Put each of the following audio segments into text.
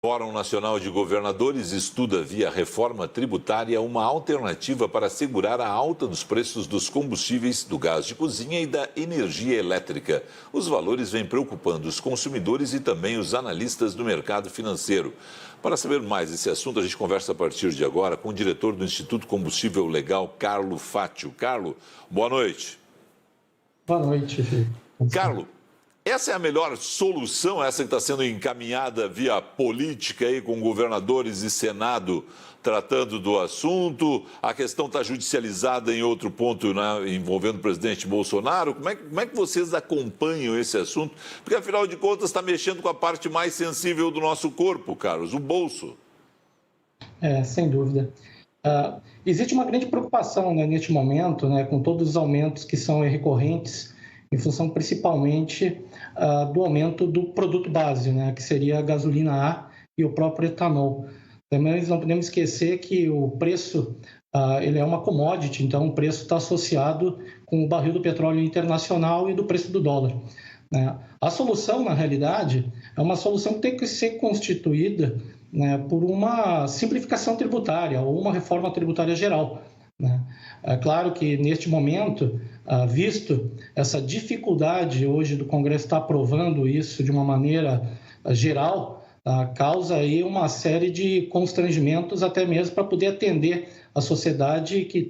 Fórum Nacional de Governadores estuda via reforma tributária uma alternativa para segurar a alta dos preços dos combustíveis, do gás de cozinha e da energia elétrica. Os valores vêm preocupando os consumidores e também os analistas do mercado financeiro. Para saber mais desse assunto, a gente conversa a partir de agora com o diretor do Instituto Combustível Legal, Carlo Fátio. Carlo, boa noite. Boa noite, Felipe. Carlo, essa é a melhor solução, essa que está sendo encaminhada via política aí com governadores e Senado tratando do assunto? A questão está judicializada em outro ponto, né, envolvendo o presidente Bolsonaro. Como é que vocês acompanham esse assunto? Porque, afinal de contas, está mexendo com a parte mais sensível do nosso corpo, Carlos, o bolso. Sem dúvida. Existe uma grande preocupação, né, neste momento, né, com todos os aumentos que são recorrentes, em função principalmente do aumento do produto base, né, que seria a gasolina A e o próprio etanol. Também não podemos esquecer que o preço ele é uma commodity, então o preço está associado com o barril do petróleo internacional e do preço do dólar, né? A solução, na realidade, é uma solução que tem que ser constituída, né, por uma simplificação tributária ou uma reforma tributária geral, né? É claro que, neste momento, visto essa dificuldade hoje do Congresso estar aprovando isso de uma maneira geral, causa aí uma série de constrangimentos até mesmo para poder atender a sociedade que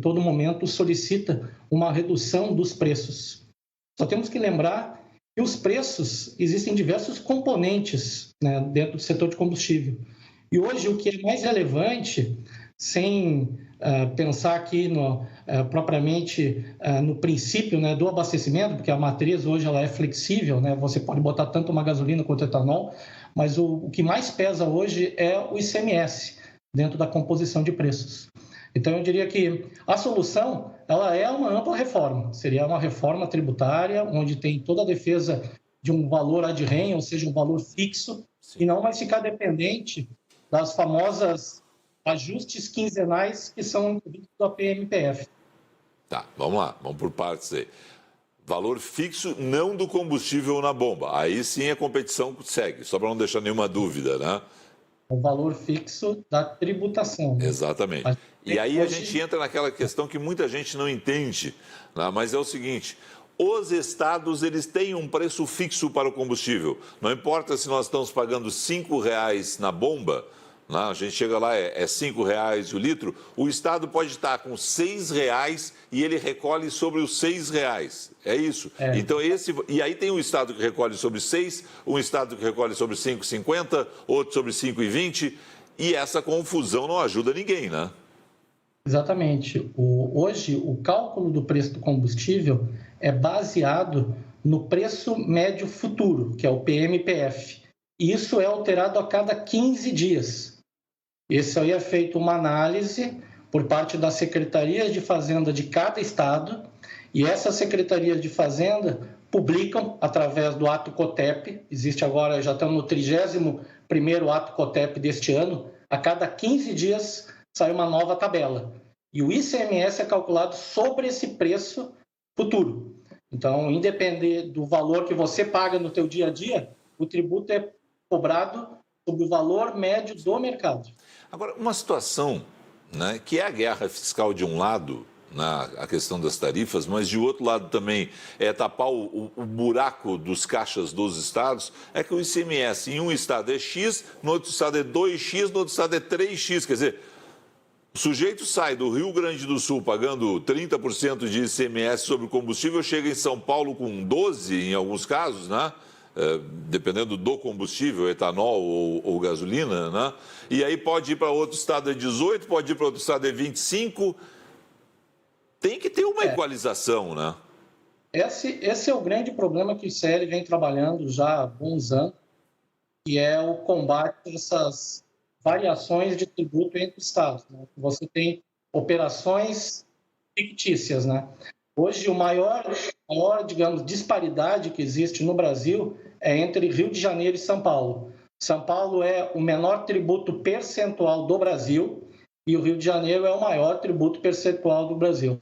todo momento solicita uma redução dos preços. Só temos que lembrar que os preços, existem diversos componentes, né, dentro do setor de combustível. E hoje o que é mais relevante, sem pensar aqui propriamente no princípio, né, do abastecimento, porque a matriz hoje ela é flexível, né, você pode botar tanto uma gasolina quanto etanol, mas o que mais pesa hoje é o ICMS dentro da composição de preços. Então, eu diria que a solução ela é uma ampla reforma, seria uma reforma tributária, onde tem toda a defesa de um valor ad rem, ou seja, um valor fixo, e não vai ficar dependente das famosas ajustes quinzenais que são incluídos da PMPF. Tá, vamos lá, vamos por partes aí. Valor fixo, não do combustível na bomba. Aí sim a competição segue, só para não deixar nenhuma dúvida, né? O valor fixo da tributação, né? Exatamente. E aí a gente entra naquela questão que muita gente não entende, né? Mas é o seguinte: os estados eles têm um preço fixo para o combustível. Não importa se nós estamos pagando R$5 na bomba, né? A gente chega lá, é R$5 o litro, o estado pode estar com R$6 e ele recolhe sobre os R$6. É isso. Então, e aí tem um estado que recolhe sobre 6, um estado que recolhe sobre 5,50, outro sobre 5,20, e essa confusão não ajuda ninguém, né? Exatamente. Hoje, o cálculo do preço do combustível é baseado no preço médio futuro, que é o PMPF. E isso é alterado a cada 15 dias. Esse aí é feito uma análise por parte das secretarias de Fazenda de cada estado, e essas secretarias de Fazenda publicam através do ato COTEP, existe agora, já estamos no 31º ato COTEP deste ano, a cada 15 dias sai uma nova tabela. E o ICMS é calculado sobre esse preço futuro. Então, independente do valor que você paga no teu dia a dia, o tributo é cobrado sobre o valor médio do mercado. Agora, uma situação, né, que é a guerra fiscal de um lado, a questão das tarifas, mas de outro lado também é tapar o buraco dos caixas dos estados, é que o ICMS em um estado é X, no outro estado é 2X, no outro estado é 3X, quer dizer, o sujeito sai do Rio Grande do Sul pagando 30% de ICMS sobre o combustível, chega em São Paulo com 12% em alguns casos, né? Dependendo do combustível, etanol ou gasolina, né? E aí pode ir para outro estado é 18%, pode ir para outro estado é 25%. Tem que ter uma equalização, né? Esse é o grande problema que o ICL vem trabalhando já há alguns anos, que é o combate a essas variações de tributo entre estados, né? Você tem operações fictícias, né? Hoje, a maior, digamos, disparidade que existe no Brasil é entre Rio de Janeiro e São Paulo. São Paulo é o menor tributo percentual do Brasil e o Rio de Janeiro é o maior tributo percentual do Brasil.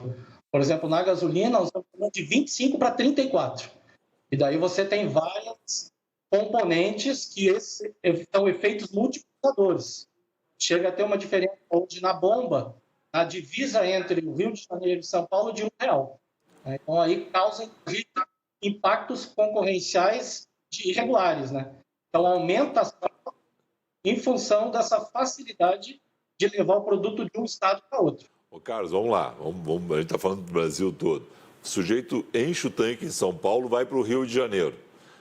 Por exemplo, na gasolina, nós estamos falando de 25 para 34. E daí você tem várias componentes que são efeitos multiplicadores. Chega a ter uma diferença onde na bomba, a divisa entre o Rio de Janeiro e São Paulo de R$ 1. Então, aí causa impactos concorrenciais irregulares. Então, aumenta as taxas em função dessa facilidade de levar o produto de um estado para outro. Ô Carlos, vamos lá. A gente está falando do Brasil todo. O sujeito enche o tanque em São Paulo, vai para o Rio de Janeiro.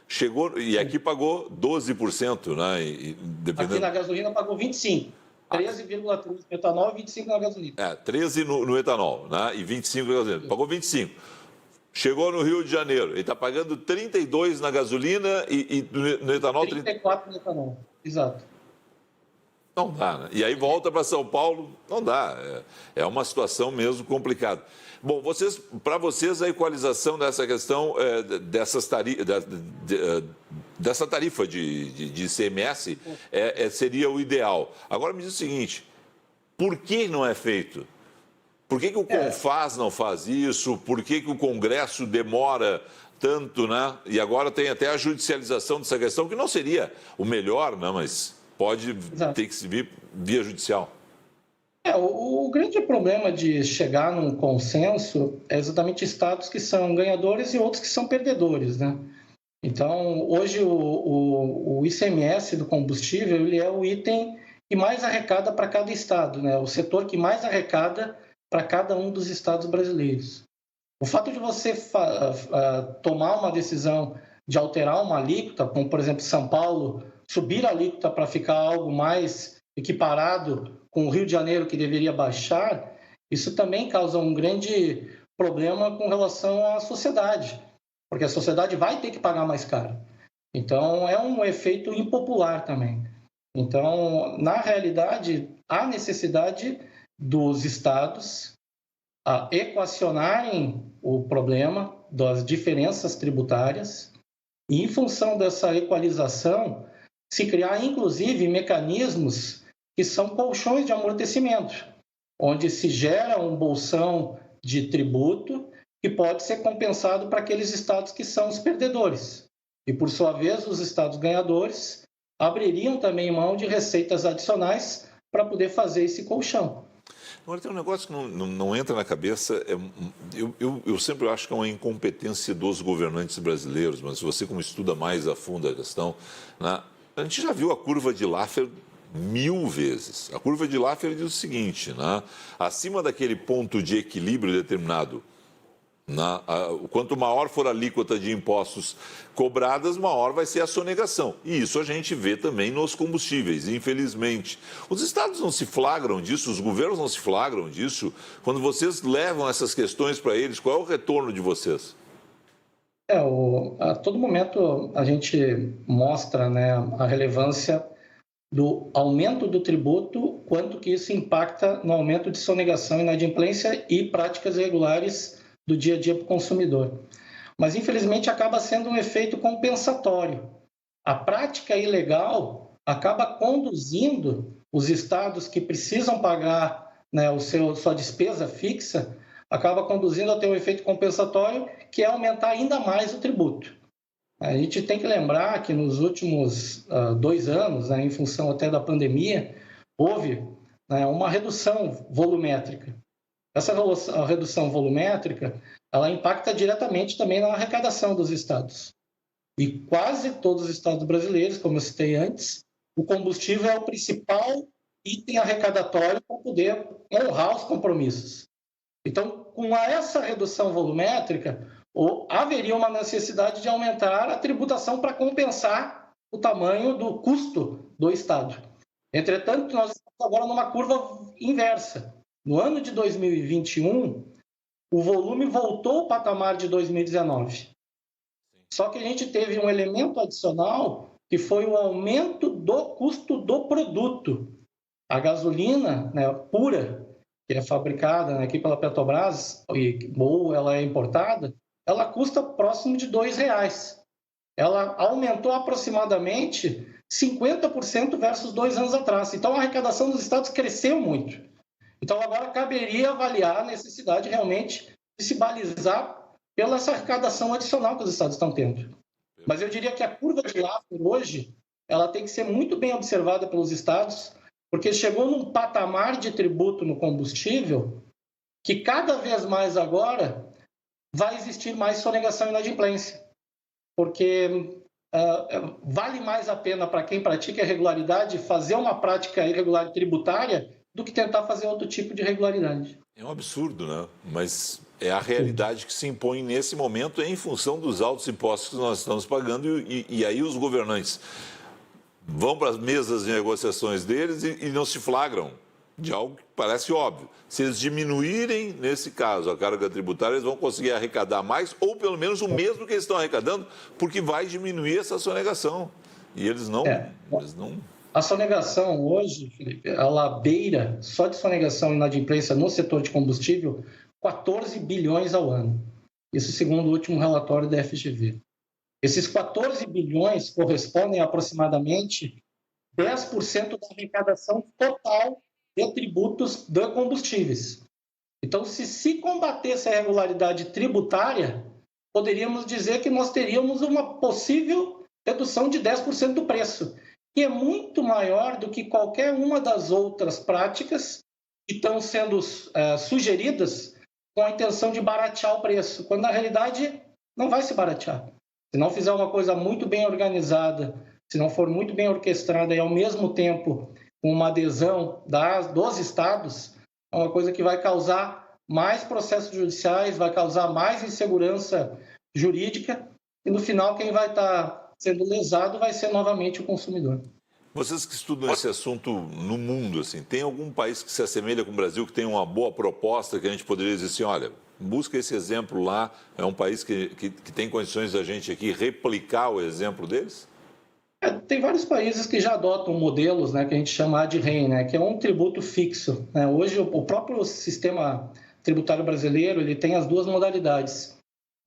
Chegou, e aqui pagou 12%, né? Dependendo... Aqui na gasolina pagou 25%. 13,3% no etanol e 25% na gasolina. 13% no etanol, né? E 25% na gasolina. Pagou 25%. Chegou no Rio de Janeiro, ele está pagando 32% na gasolina e no etanol... 34% no etanol, exato. Não dá, né? E aí volta para São Paulo, não dá. É uma situação mesmo complicada. Bom, para vocês a equalização dessa questão, dessa tarifa de ICMS seria o ideal. Agora me diz o seguinte, por que não é feito? Por que o CONFAS não faz isso? Por que o Congresso demora tanto, né? E agora tem até a judicialização dessa questão, que não seria o melhor, né? Mas pode ter que se vir via judicial. O grande problema de chegar num consenso é exatamente estados que são ganhadores e outros que são perdedores, né? Então, hoje o ICMS do combustível ele é o item que mais arrecada para cada estado, né? O setor que mais arrecada para cada um dos estados brasileiros. O fato de você tomar uma decisão de alterar uma alíquota, como, por exemplo, São Paulo, subir a alíquota para ficar algo mais equiparado com o Rio de Janeiro, que deveria baixar, isso também causa um grande problema com relação à sociedade, porque a sociedade vai ter que pagar mais caro. Então, é um efeito impopular também. Então, na realidade, há necessidade dos estados a equacionarem o problema das diferenças tributárias e, em função dessa equalização, se criar, inclusive, mecanismos que são colchões de amortecimento, onde se gera um bolsão de tributo que pode ser compensado para aqueles estados que são os perdedores. E, por sua vez, os estados ganhadores abririam também mão de receitas adicionais para poder fazer esse colchão. Agora, tem um negócio que não entra na cabeça, eu sempre acho que é uma incompetência dos governantes brasileiros, mas se você como estuda mais a fundo a questão, né, a gente já viu a curva de Laffer 1000 vezes. A curva de Laffer diz o seguinte, né, acima daquele ponto de equilíbrio determinado, quanto maior for a alíquota de impostos cobradas, maior vai ser a sonegação. E isso a gente vê também nos combustíveis, infelizmente. Os estados não se flagram disso, os governos não se flagram disso. Quando vocês levam essas questões para eles, qual é o retorno de vocês? A todo momento a gente mostra, né, a relevância do aumento do tributo, quanto que isso impacta no aumento de sonegação, inadimplência e práticas irregulares do dia a dia para o consumidor. Mas, infelizmente, acaba sendo um efeito compensatório. A prática ilegal acaba conduzindo os estados que precisam pagar, né, sua despesa fixa, acaba conduzindo a ter um efeito compensatório, que é aumentar ainda mais o tributo. A gente tem que lembrar que nos últimos 2 anos, né, em função até da pandemia, houve, né, uma redução volumétrica. Essa redução volumétrica, ela impacta diretamente também na arrecadação dos estados. E quase todos os estados brasileiros, como eu citei antes, o combustível é o principal item arrecadatório para poder honrar os compromissos. Então, com essa redução volumétrica, haveria uma necessidade de aumentar a tributação para compensar o tamanho do custo do estado. Entretanto, nós estamos agora numa curva inversa. No ano de 2021, o volume voltou ao patamar de 2019. Só que a gente teve um elemento adicional, que foi o aumento do custo do produto. A gasolina, né, pura, que é fabricada, né, aqui pela Petrobras, ou ela é importada, ela custa próximo de R$2. Ela aumentou aproximadamente 50% versus 2 anos atrás. Então, a arrecadação dos estados cresceu muito. Então, agora caberia avaliar a necessidade realmente de se balizar pela essa arrecadação adicional que os estados estão tendo. Mas eu diria que a curva de Laffer hoje, ela tem que ser muito bem observada pelos estados, porque chegou num patamar de tributo no combustível que cada vez mais agora vai existir mais sonegação e inadimplência, porque vale mais a pena para quem pratica irregularidade fazer uma prática irregular tributária do que tentar fazer outro tipo de irregularidade. É um absurdo, né? Mas é a realidade que se impõe nesse momento em função dos altos impostos que nós estamos pagando e aí os governantes vão para as mesas de negociações deles e não se flagram de algo que parece óbvio. Se eles diminuírem, nesse caso, a carga tributária, eles vão conseguir arrecadar mais ou pelo menos o mesmo que eles estão arrecadando, porque vai diminuir essa sonegação. E eles não... A sonegação hoje, Felipe, ela beira, só de sonegação e inadimplência no setor de combustível, 14 bilhões ao ano. Isso segundo o último relatório da FGV. Esses 14 bilhões correspondem a aproximadamente 10% da arrecadação total de tributos de combustíveis. Então, se combatesse a irregularidade tributária, poderíamos dizer que nós teríamos uma possível redução de 10% do preço, que é muito maior do que qualquer uma das outras práticas que estão sendo sugeridas com a intenção de baratear o preço, quando na realidade não vai se baratear. Se não fizer uma coisa muito bem organizada, se não for muito bem orquestrada e ao mesmo tempo com uma adesão dos estados, é uma coisa que vai causar mais processos judiciais, vai causar mais insegurança jurídica e no final quem vai estar sendo lesado vai ser novamente o consumidor. Vocês que estudam esse assunto no mundo, assim, tem algum país que se assemelha com o Brasil, que tem uma boa proposta que a gente poderia dizer assim, olha, busca esse exemplo lá, é um país que tem condições da gente aqui replicar o exemplo deles? Tem vários países que já adotam modelos, né, que a gente chama de REN, né, que é um tributo fixo. Né? Hoje, o próprio sistema tributário brasileiro ele tem as duas modalidades.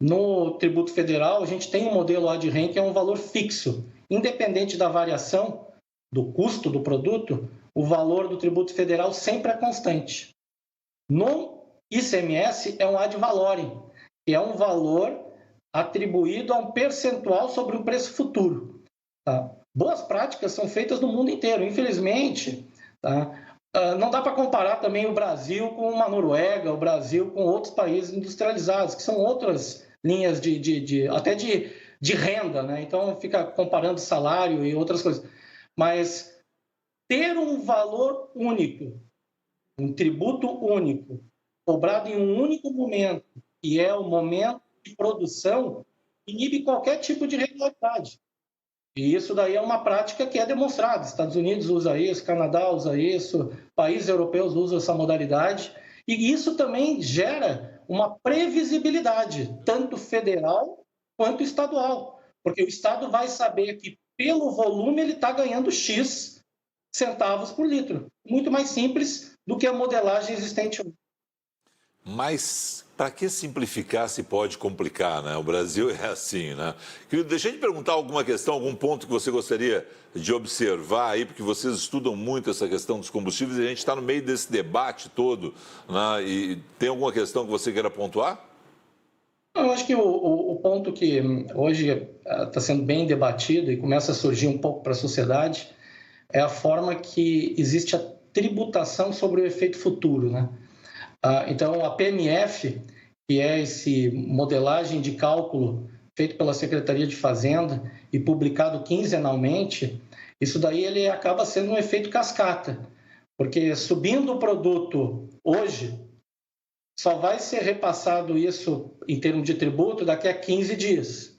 No tributo federal, a gente tem um modelo ad rem que é um valor fixo. Independente da variação do custo do produto, o valor do tributo federal sempre é constante. No ICMS, é um ad valorem, que é um valor atribuído a um percentual sobre o preço futuro. Tá? Boas práticas são feitas no mundo inteiro. Infelizmente, tá? Não dá para comparar também o Brasil com uma Noruega, o Brasil com outros países industrializados, que são outras linhas até de renda, né? Então fica comparando salário e outras coisas. Mas ter um valor único, um tributo único, cobrado em um único momento, que é o momento de produção, inibe qualquer tipo de irregularidade. E isso daí é uma prática que é demonstrada. Estados Unidos usa isso, Canadá usa isso, países europeus usam essa modalidade. E isso também gera uma previsibilidade, tanto federal quanto estadual. Porque o Estado vai saber que, pelo volume, ele está ganhando X centavos por litro. Muito mais simples do que a modelagem existente hoje. Mas para que simplificar se pode complicar, né? O Brasil é assim, né? Querido, deixa eu te perguntar alguma questão, algum ponto que você gostaria de observar aí, porque vocês estudam muito essa questão dos combustíveis e a gente está no meio desse debate todo, né? E tem alguma questão que você queira pontuar? Eu acho que o ponto que hoje está sendo bem debatido e começa a surgir um pouco para a sociedade é a forma que existe a tributação sobre o efeito futuro, né? Então, a PMF, que é esse modelagem de cálculo feito pela Secretaria de Fazenda e publicado quinzenalmente, isso daí ele acaba sendo um efeito cascata, porque subindo o produto hoje, só vai ser repassado isso em termos de tributo daqui a 15 dias.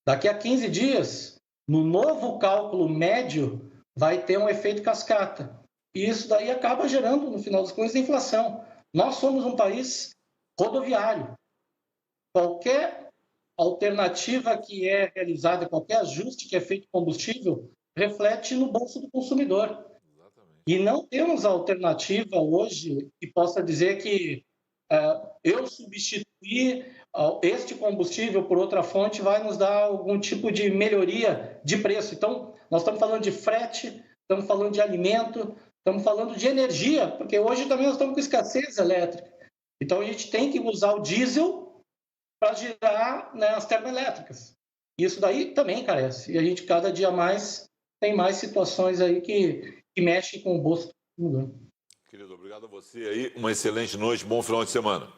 Daqui a 15 dias, no novo cálculo médio, vai ter um efeito cascata. E isso daí acaba gerando, no final das contas, inflação. Nós somos um país rodoviário. Qualquer alternativa que é realizada, qualquer ajuste que é feito com combustível, reflete no bolso do consumidor. Exatamente. E não temos alternativa hoje que possa dizer que eu substituir este combustível por outra fonte vai nos dar algum tipo de melhoria de preço. Então, nós estamos falando de frete, estamos falando de alimento, estamos falando de energia, porque hoje também nós estamos com escassez elétrica. Então, a gente tem que usar o diesel para girar, né, as termoelétricas. Isso daí também carece. E a gente, cada dia mais, tem mais situações aí que mexem com o bolso de todo mundo, né? Querido, obrigado a você aí. Uma excelente noite, bom final de semana.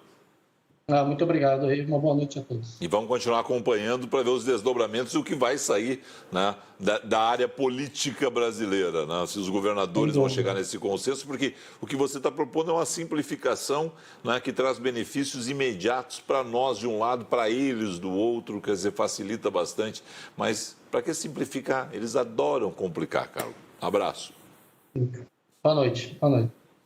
Muito obrigado aí. Uma boa noite a todos. E vamos continuar acompanhando para ver os desdobramentos e o que vai sair, né, da área política brasileira, né, se os governadores vão chegar nesse consenso, porque o que você está propondo é uma simplificação, né, que traz benefícios imediatos para nós de um lado, para eles do outro, quer dizer, facilita bastante. Mas para que simplificar? Eles adoram complicar, Carlos. Abraço. Boa noite. Boa noite.